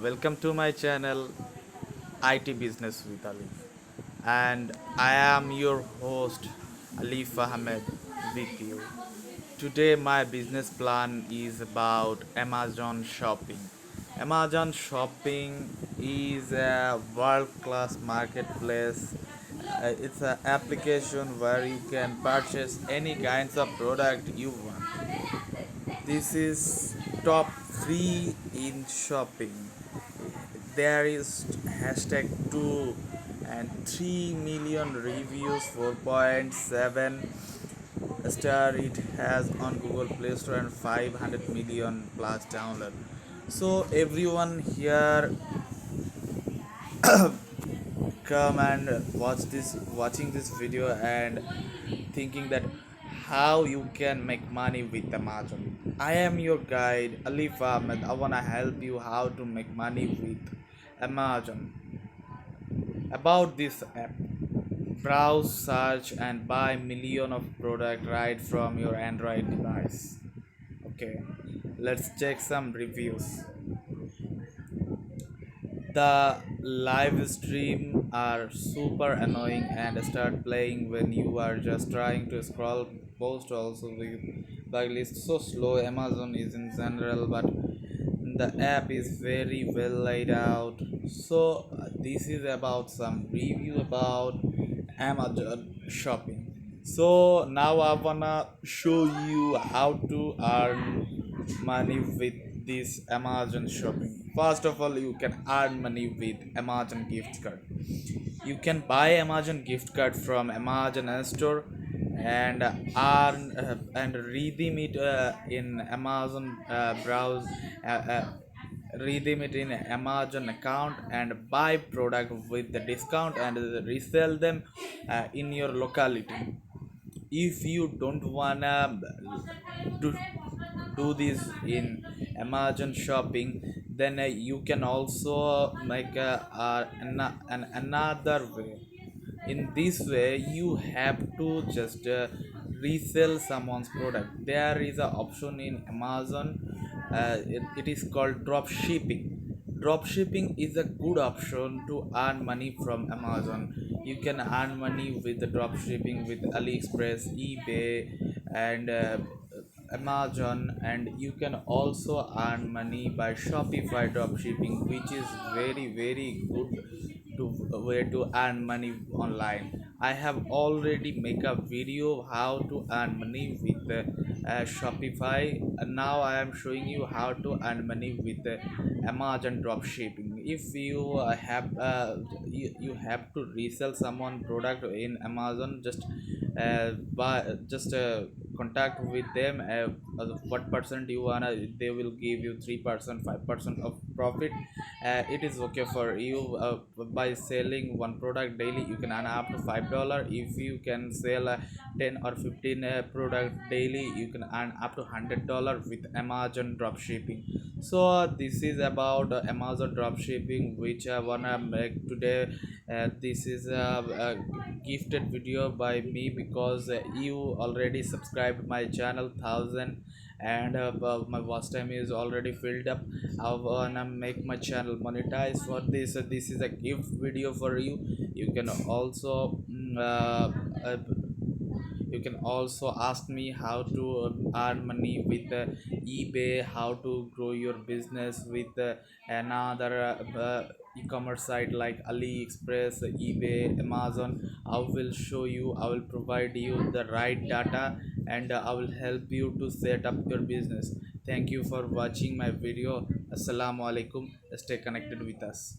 welcome to my channel IT Business with Alif, and I am your host Alif Ahmed with you. Today, my business plan is about Amazon shopping. Amazon shopping is a world class marketplace. It's an application where you can purchase any kinds of product you want. This is top 3 in shopping. There is hashtag 2 and 3 million reviews, 4.7 star it has on Google Play Store, and 500 million plus download. So everyone here come and watching this video and thinking that how you can make money with Amazon. I am your guide Alif Ahmed. I wanna help you how to make money with Amazon. About this app, browse, search and buy million of product right from your Android device. Okay, let's check some reviews. The live stream are super annoying and start playing when you are just trying to scroll. Post also with bug list so slow. Amazon is in general, but the app is very well laid out. So this is about some review about Amazon shopping. So now I wanna show you how to earn money with this Amazon shopping. First of all, you can earn money with Amazon gift card. You can buy Amazon gift card from Amazon store and earn and redeem it in Amazon browse. Redeem it in Amazon account and buy product with the discount and resell them in your locality. If you don't wanna do, do this in Amazon shopping, then you can also make another way. In this way you have to just resell someone's product. There is an option in Amazon. It is called drop shipping. Drop shipping is a good option to earn money from Amazon. You can earn money with the drop shipping with AliExpress, eBay and Amazon, and you can also earn money by Shopify drop shipping, which is very good to way to earn money online. I have already make a video how to earn money with Shopify, and now I am showing you how to earn money with Amazon drop shipping. If you you have to resell someone product in Amazon, just contact with them. What percent you wanna, they will give you 3%, 5% of profit. It is okay for you. By selling one product daily you can earn up to $5. If you can sell 10 or 15 product daily, you can earn up to $100 with Amazon drop shipping. So this is about Amazon drop shipping which I wanna make today. This is a gifted video by me because you already subscribed my channel 1000, and my watch time is already filled up. I wanna make my channel monetize. For this, this is a gift video for you. You can also uh, you can also ask me how to earn money with eBay, how to grow your business with another e-commerce site like AliExpress, eBay, Amazon. I will show you, I will provide you the right data, and I will help you to set up your business. Thank you for watching my video. Assalamu alaikum. Stay connected with us.